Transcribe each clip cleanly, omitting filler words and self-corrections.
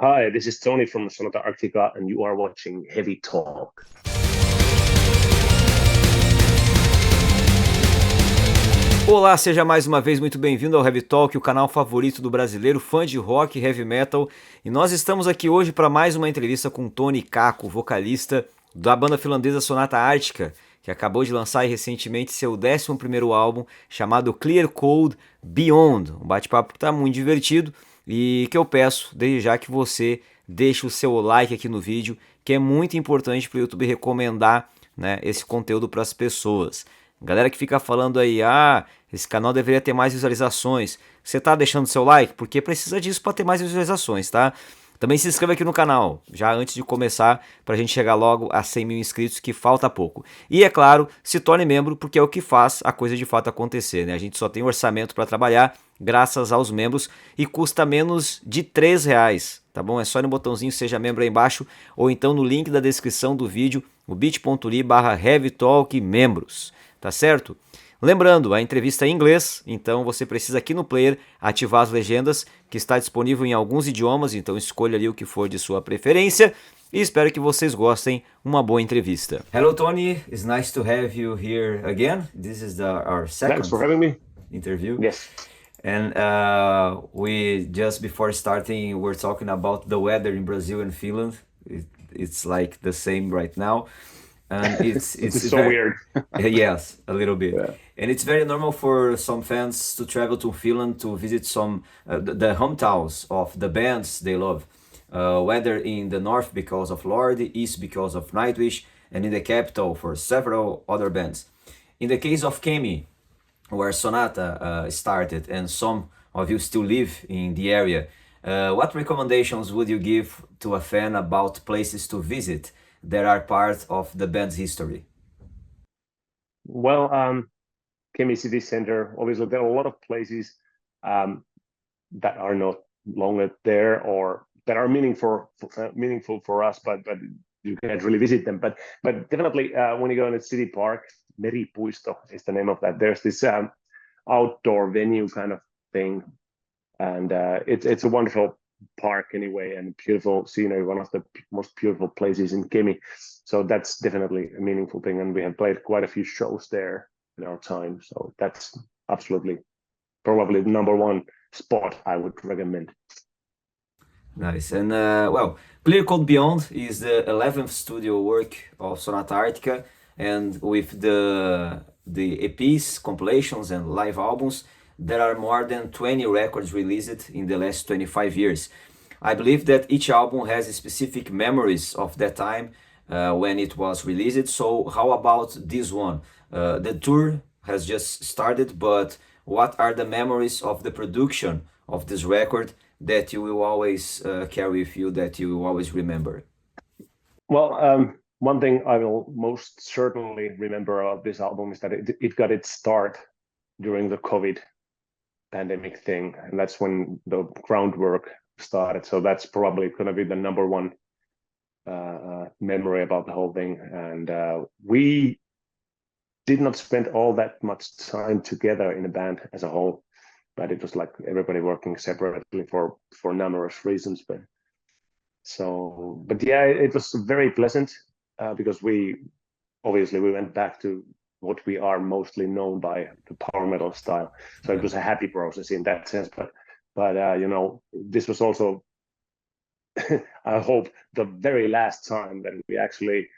Hi, this is Tony from Sonata Arctica, and you are watching Heavy Talk. Olá, seja mais uma vez muito bem-vindo ao Heavy Talk, o canal favorito do brasileiro, fã de rock e heavy metal. E nós estamos aqui hoje para mais uma entrevista com Tony Kakko, vocalista da banda finlandesa Sonata Arctica, que acabou de lançar recentemente seu 11º álbum chamado Clear Cold Beyond. Um bate-papo que está muito divertido e que eu peço desde já que você deixe o seu like aqui no vídeo, que é muito importante para o YouTube recomendar, né, esse conteúdo para as pessoas. Galera que fica falando aí, esse canal deveria ter mais visualizações. Você tá deixando seu like? Porque precisa disso para ter mais visualizações, tá? Também se inscreva aqui no canal, já antes de começar, para a gente chegar logo a 100 mil inscritos, que falta pouco. E é claro, se torne membro, porque é o que faz a coisa de fato acontecer, né? A gente só tem orçamento para trabalhar graças aos membros e custa menos de R$ 3, tá bom? É só ir no botãozinho Seja Membro aí embaixo, ou então no link da descrição do vídeo, o bit.ly/heavytalkmembros, tá certo? Lembrando, a entrevista é em inglês, então você precisa aqui no player ativar as legendas, que está disponível em alguns idiomas, então escolha ali o que for de sua preferência. E espero que vocês gostem. Uma boa entrevista. Hello, Tony. It's nice to have you here again. This is our Thanks second for having me. interview. Yes. And we just before starting, we're talking about the weather in Brazil and Finland. It's like the same right now, and It it's is so very weird. yes, a little bit. Yeah. And it's very normal for some fans to travel to Finland to visit some the hometowns of the bands they love. Whether in the north because of Lord, east because of Nightwish, and in the capital for several other bands. In the case of Kemi, where Sonata started, and some of you still live in the area, what recommendations would you give to a fan about places to visit that are part of the band's history? Well, Kemi City Center, obviously, there are a lot of places um, that are not longer there or that are meaningful for us, but you can't really visit them. But definitely, when you go in the city park, Meripuisto is the name of that. There's this outdoor venue kind of thing, and it's a wonderful park anyway, and beautiful scenery, one of the most beautiful places in Kemi. So that's definitely a meaningful thing, and we have played quite a few shows there in our time. So that's absolutely probably the number one spot I would recommend. Nice. And Clear Cold Beyond is the 11th studio work of Sonata Arctica, and with the EPs, compilations, and live albums, there are more than 20 records released in the last 25 years. I believe that each album has specific memories of that time when it was released. So, how about this one? The tour has just started, but what are the memories of the production of this record that you will always carry with you, that you will always remember? Well, one thing I will most certainly remember about this album is that it got its start during the COVID pandemic thing, and that's when the groundwork started. So that's probably going to be the number one memory about the whole thing. And we did not spend all that much time together in a band as a whole, but it was like everybody working separately for numerous reasons. But yeah, it was very pleasant because we obviously we went back to what we are mostly known by, the power metal style. So it Yeah. was a happy process in that sense. But this was also I hope the very last time that we actually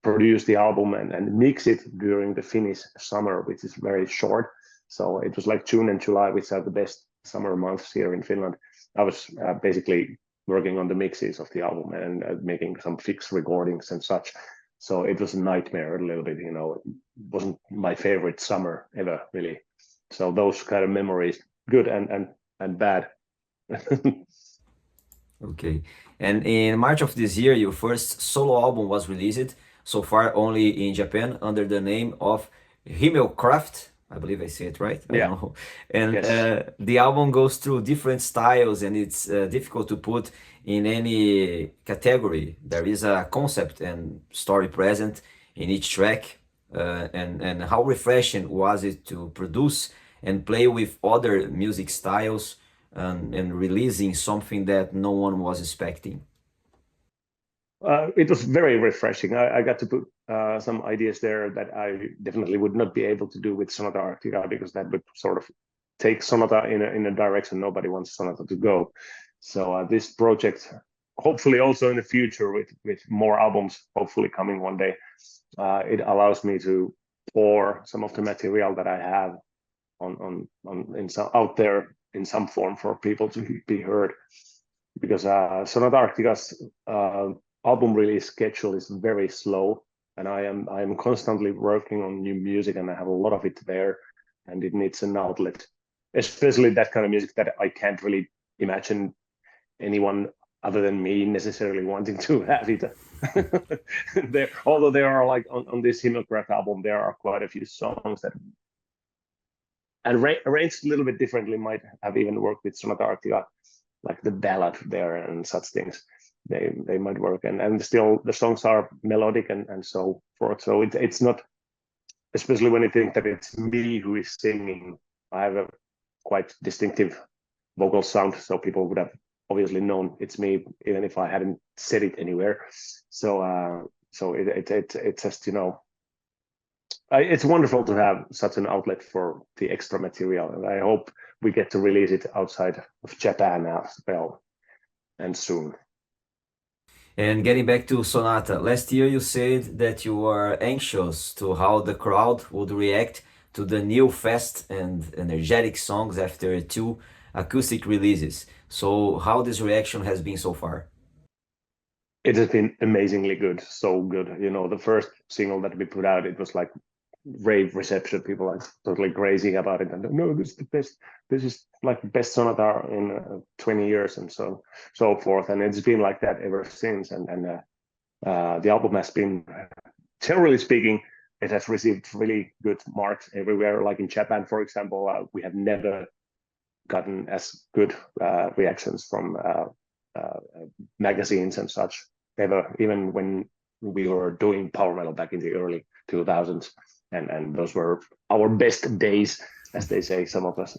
produce the album and mix it during the Finnish summer, which is very short. So it was like June and July, which are the best summer months here in Finland. I was basically working on the mixes of the album and making some fixed recordings and such. So it was a nightmare a little bit. It wasn't my favorite summer ever, really. So those kind of memories, good and bad. Okay. And in March of this year, your first solo album was released, so far only in Japan, under the name of Himmelkraft. I believe I say it right. I Yeah. don't know. And Yes. the album goes through different styles, and it's difficult to put in any category. There is a concept and story present in each track. And how refreshing was it to produce and play with other music styles and releasing something that no one was expecting? It was very refreshing. I got to put some ideas there that I definitely would not be able to do with Sonata Arctica, because that would sort of take Sonata in a direction nobody wants Sonata to go. So this project, hopefully also in the future with more albums, hopefully coming one day, it allows me to pour some of the material that I have out there in some form for people to be heard. Because Sonata Arctica's album release schedule is very slow, and I am constantly working on new music, and I have a lot of it there, and it needs an outlet, especially that kind of music that I can't really imagine anyone other than me necessarily wanting to have it. Although there are, like, on this Himmelkrat album, there are quite a few songs that, and arranged a little bit differently, might have even worked with Sonata Arctica, like the ballad there and such things. They might work, and still the songs are melodic and so forth. So it's not, especially when you think that it's me who is singing. I have a quite distinctive vocal sound, so people would have obviously known it's me, even if I hadn't said it anywhere. So it's just, you know, it's wonderful to have such an outlet for the extra material, and I hope we get to release it outside of Japan as well, and soon. And getting back to Sonata, last year you said that you were anxious to how the crowd would react to the new fast and energetic songs after two acoustic releases. So how this reaction has been so far? It has been amazingly good, so good. You know, the first single that we put out, it was like rave reception. People are totally crazy about it, and no, this is the best. This is like the best Sonata in 20 years, and so forth. And it's been like that ever since. And the album has been, generally speaking, it has received really good marks everywhere. Like in Japan, for example, we have never gotten as good reactions from magazines and such ever, even when we were doing power metal back in the early 2000s, and those were our best days, as they say, some of us.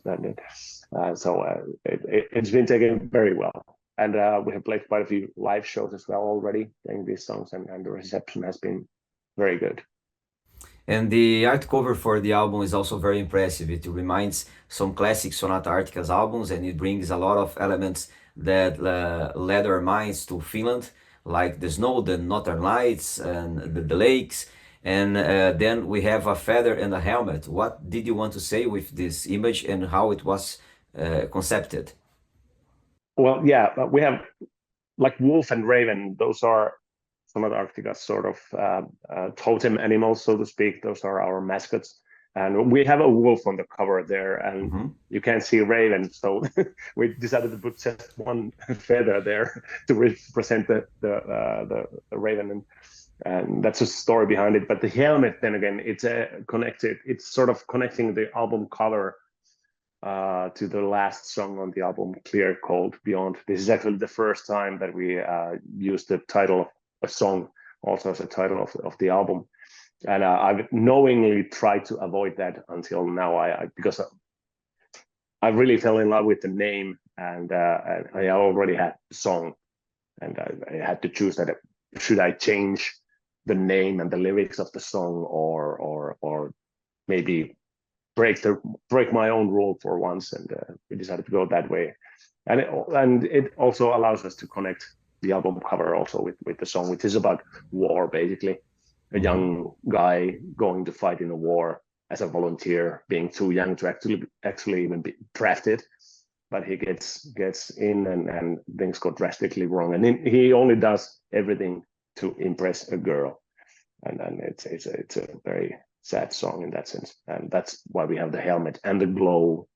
It's been taken very well, and we have played quite a few live shows as well already, playing these songs, and the reception has been very good. And the art cover for the album is also very impressive. It reminds some classic Sonata Arctica's albums, and it brings a lot of elements that led our minds to Finland, like the snow, the northern lights, and the lakes. And then we have a feather and a helmet. What did you want to say with this image, and how it was concepted? Well, yeah, but we have, like, wolf and raven. Those are Sonata Arctica's sort of totem animals, so to speak. Those are our mascots. And we have a wolf on the cover there, and you can't see raven, so we decided to put just one feather there to represent the raven, and that's a story behind it. But the helmet, then again, it's connected. It's sort of connecting the album cover to the last song on the album, Clear Cold Beyond. This is actually the first time that we used the title of a song also as a title of the album, and I've knowingly tried to avoid that until now. Because I really fell in love with the name, and I already had the song, and I had to choose that. Should I change the name and the lyrics of the song, or maybe break my own rule for once? And we decided to go that way, and it also allows us to connect the album cover also with the song, which is about war, basically. A young guy going to fight in a war as a volunteer, being too young to actually even be drafted, but he gets in, and things go drastically wrong, and he only does everything to impress a girl, and it's a very sad song in that sense, and that's why we have the helmet and the glow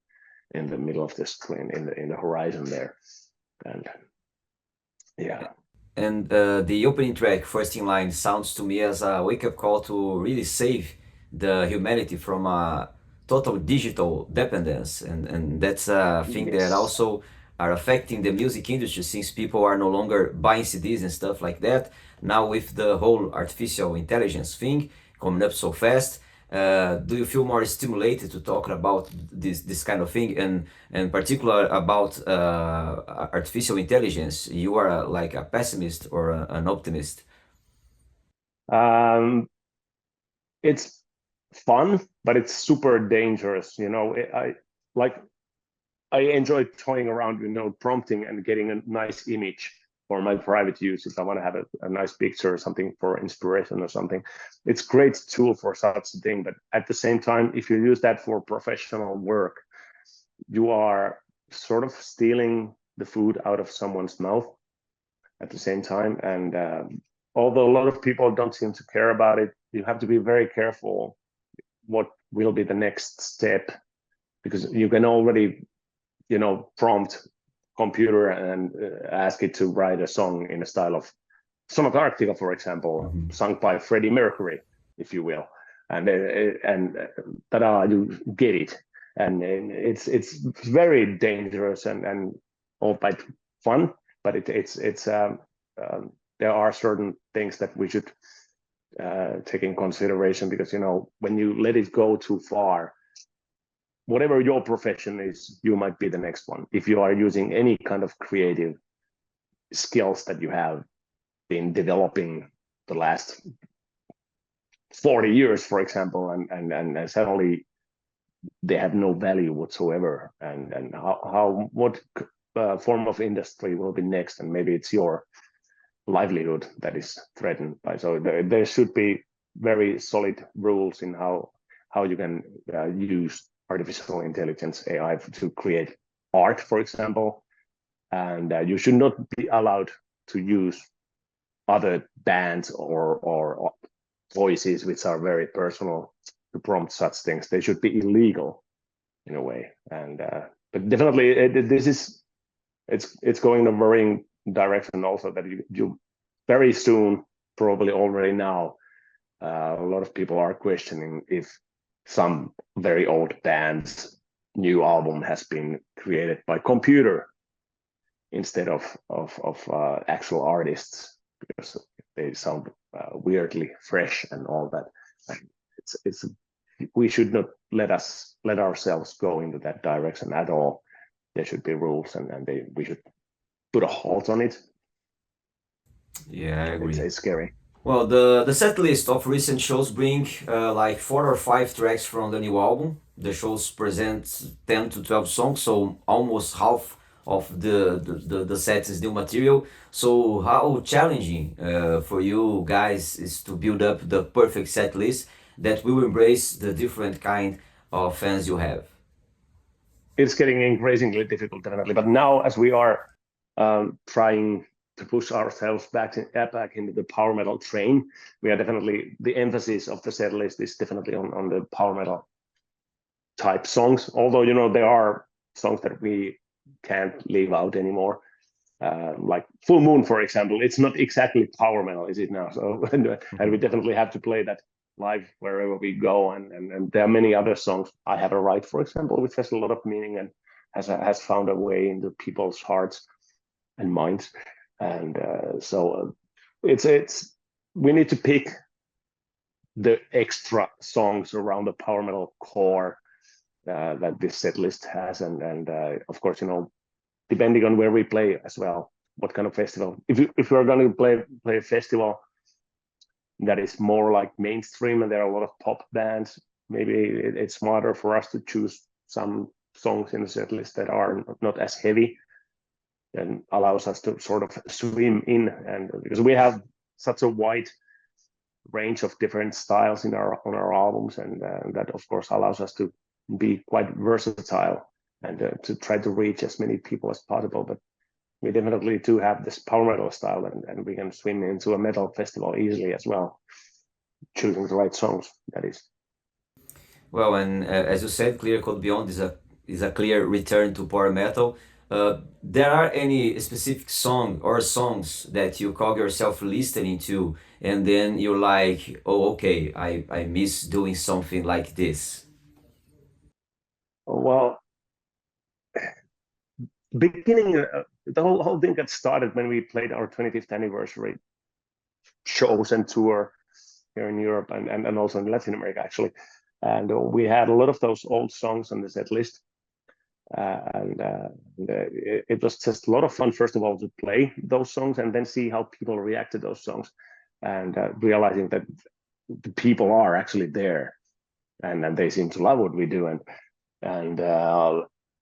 in the middle of the screen, in the horizon there, and yeah. And the opening track, First in Line, sounds to me as a wake-up call to really save the humanity from a total digital dependence. And that's a thing that also are affecting the music industry, since people are no longer buying CDs and stuff like that. Now with the whole artificial intelligence thing coming up so fast, Do you feel more stimulated to talk about this kind of thing, and in particular about artificial intelligence? You are like a pessimist or an optimist? Um, it's fun, but it's super dangerous. I like I enjoy toying around, prompting and getting a nice image for my private use. If I want to have a nice picture or something for inspiration or something, it's a great tool for such a thing. But at the same time, if you use that for professional work, you are sort of stealing the food out of someone's mouth at the same time. And although a lot of people don't seem to care about it, you have to be very careful what will be the next step, because you can already prompt computer and ask it to write a song in a style of Sonata Arctica, for example, sung by Freddie Mercury, if you will, and ta-da, you get it. And it's very dangerous and all by fun, but it's there are certain things that we should take in consideration, because when you let it go too far, whatever your profession is, you might be the next one. If you are using any kind of creative skills that you have been developing the last 40 years, for example, and suddenly they have no value whatsoever, and what form of industry will be next, and maybe it's your livelihood that is threatened by. So there should be very solid rules in how you can use artificial intelligence, AI, to create art, for example, and you should not be allowed to use other bands or voices which are very personal to prompt such things. They should be illegal in a way. And but definitely, it's going in a worrying direction also, that you very soon, probably already now, a lot of people are questioning if some very old band's new album has been created by computer instead of actual artists, because they sound weirdly fresh and all that. And it's we should not let ourselves go into that direction at all. There should be rules, and we should put a halt on it. Yeah, I agree. It's scary. Well, the set list of recent shows bring like 4 or 5 tracks from the new album. The shows present 10 to 12 songs, so almost half of the set is new material. So how challenging for you guys is to build up the perfect set list that will embrace the different kind of fans you have? It's getting increasingly difficult, definitely. But now, as we are trying to push ourselves back into the power metal train, we are definitely, the emphasis of the set list is definitely on the power metal type songs. Although there are songs that we can't leave out anymore, like Full Moon, for example. It's not exactly power metal, is it now? So and we definitely have to play that live wherever we go. And there are many other songs. I Have a Right, for example, which has a lot of meaning and has found a way into people's hearts and minds. And so it's we need to pick the extra songs around the power metal core that this set list has, and of course, depending on where we play as well, what kind of festival. If we're going to play a festival that is more like mainstream and there are a lot of pop bands, maybe it's smarter for us to choose some songs in the set list that are not as heavy, and allows us to sort of swim in. And because we have such a wide range of different styles on our albums, and that of course allows us to be quite versatile and to try to reach as many people as possible. But we definitely do have this power metal style, and we can swim into a metal festival easily as well, choosing the right songs, that is. Well, and as you said, Clear Code Beyond is a clear return to power metal. There are any specific song or songs that you call yourself listening to, and then you're like, oh, okay, I miss doing something like this. Well, beginning, the whole thing got started when we played our 25th anniversary shows and tour here in Europe and also in Latin America, actually. and we had a lot of those old songs on the set list. It was just a lot of fun, first of all, to play those songs and then see how people react to those songs, and realizing that the people are actually there, and they seem to love what we do. And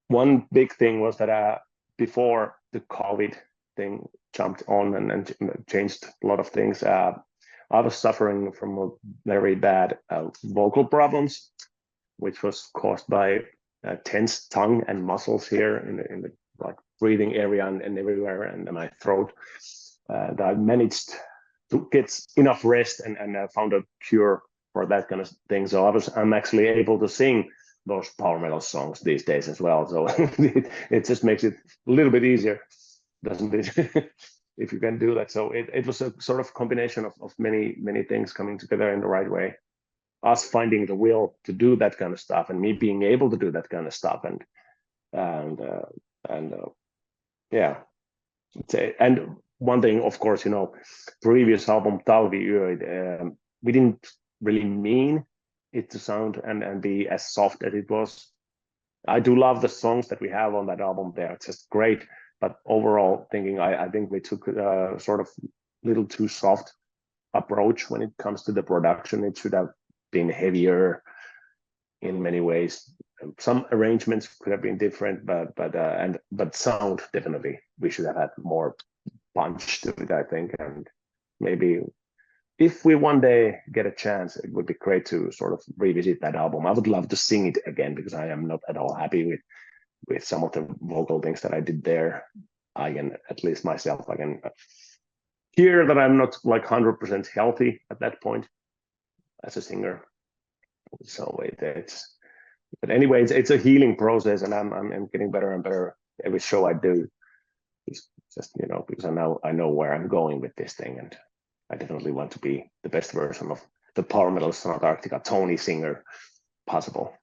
one big thing was that before the COVID thing jumped on and changed a lot of things, I was suffering from a very bad vocal problems, which was caused by tense tongue and muscles here in the like breathing area and everywhere, and my throat. I managed to get enough rest and found a cure for that kind of thing. So I'm actually able to sing those power metal songs these days as well. So it just makes it a little bit easier, doesn't it? If you can do that. So it was a sort of combination of many things coming together in the right way. Us finding the will to do that kind of stuff, and me being able to do that kind of stuff, and yeah. And one thing, of course, previous album Talviyö, we didn't really mean it to sound and be as soft as it was. I do love the songs that we have on that album. They're just great, but overall thinking, I think we took a sort of little too soft approach when it comes to the production. It should have been heavier in many ways. Some arrangements could have been different, but sound, definitely we should have had more punch to it, I think. And maybe if we one day get a chance, it would be great to sort of revisit that album. I would love to sing it again, because I am not at all happy with some of the vocal things that I did there. I can, at least myself, I can hear that I'm not like 100% healthy at that point as a singer. So but anyway, it's a healing process, and I'm getting better and better every show I do. It's just because I know where I'm going with this thing, and I definitely want to be the best version of the power metal Sonata Arctica Tony singer possible.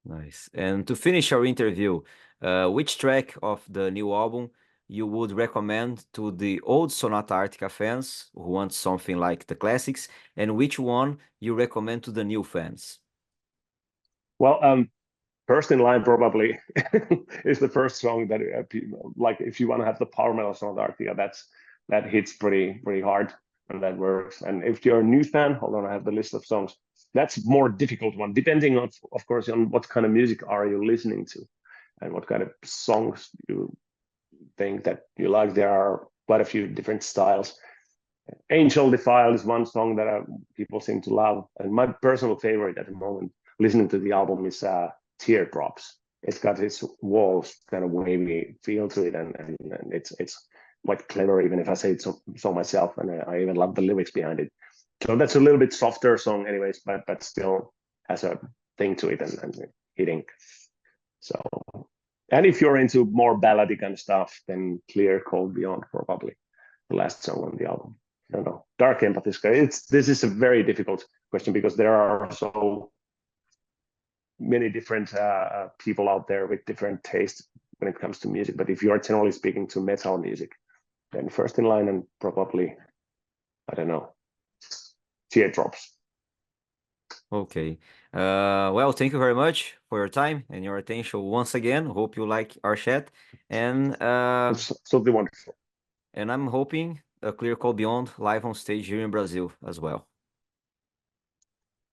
Nice. And to finish our interview, which track of the new album you would recommend to the old Sonata Arctica fans who want something like the classics, and which one you recommend to the new fans? Well, first in line probably is the first song that like if you want to have the power metal Sonata Arctica, that hits pretty hard, and that works. And if you're a new fan, hold on, I have the list of songs. That's more difficult one, depending on, of course, on what kind of music are you listening to, and what kind of songs you think that you like. There are quite a few different styles. Angel Defiled is one song that people seem to love, and my personal favorite at the moment, listening to the album, is Teardrops. It's got its walls kind of wavy feel to it, and it's quite clever, even if I say it so myself, and I even love the lyrics behind it. So that's a little bit softer song anyways, but still has a thing to it and hitting. So, and if you're into more ballady kind of stuff, then Clear Cold Beyond, probably the last song on the album. I don't know. Dark Empathy. This is a very difficult question, because there are so many different people out there with different tastes when it comes to music. But if you are generally speaking to metal music, then first in line, and probably, I don't know, Teardrops. Okay. Well, thank you very much for your time and your attention once again. Hope you like our chat, and It's absolutely wonderful. and I'm hoping a Clear Cold Beyond live on stage here in Brazil as well.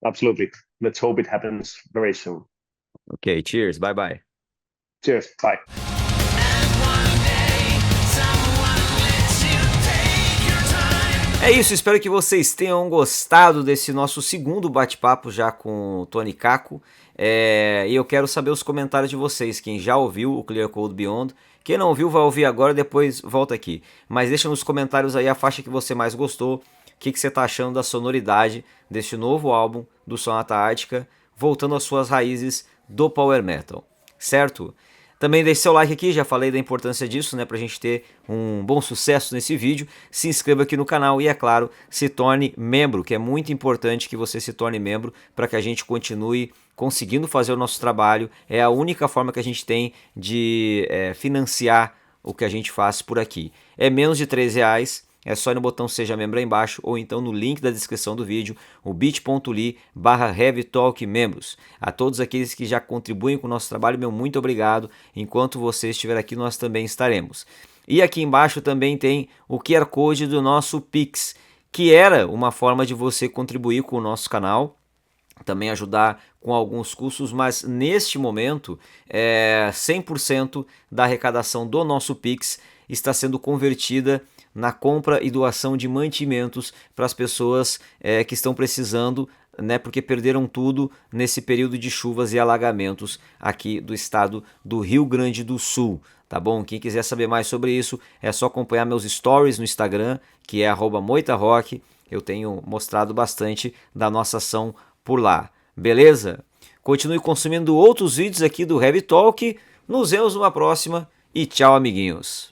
Absolutely. Let's hope it happens very soon. Okay, cheers. Bye bye. Cheers. Bye. É isso, espero que vocês tenham gostado desse nosso segundo bate-papo já com o Tony Kakko. E eu quero saber os comentários de vocês, quem já ouviu o Clear Cold Beyond. Quem não ouviu vai ouvir agora, depois volta aqui. Mas deixa nos comentários aí a faixa que você mais gostou, o que você está achando da sonoridade deste novo álbum do Sonata Arctica, voltando às suas raízes do Power Metal, certo? Também deixe seu like aqui, já falei da importância disso, né, pra gente ter um bom sucesso nesse vídeo. Se inscreva aqui no canal e, é claro, se torne membro, que é muito importante que você se torne membro para que a gente continue conseguindo fazer o nosso trabalho. É a única forma que a gente tem de financiar o que a gente faz por aqui. É menos de R$3 é só ir no botão Seja Membro aí embaixo ou então no link da descrição do vídeo, o bit.ly/HeavyTalkMembros. A todos aqueles que já contribuem com o nosso trabalho, meu muito obrigado. Enquanto você estiver aqui, nós também estaremos. E aqui embaixo também tem o QR Code do nosso Pix, que era uma forma de você contribuir com o nosso canal, também ajudar com alguns custos, mas neste momento 100% da arrecadação do nosso Pix está sendo convertida na compra e doação de mantimentos para as pessoas que estão precisando, né, porque perderam tudo nesse período de chuvas e alagamentos aqui do estado do Rio Grande do Sul. Tá bom? Quem quiser saber mais sobre isso é só acompanhar meus stories no Instagram, que é @moitarock. Eu tenho mostrado bastante da nossa ação por lá. Beleza? Continue consumindo outros vídeos aqui do Heavy Talk. Nos vemos numa próxima e tchau, amiguinhos.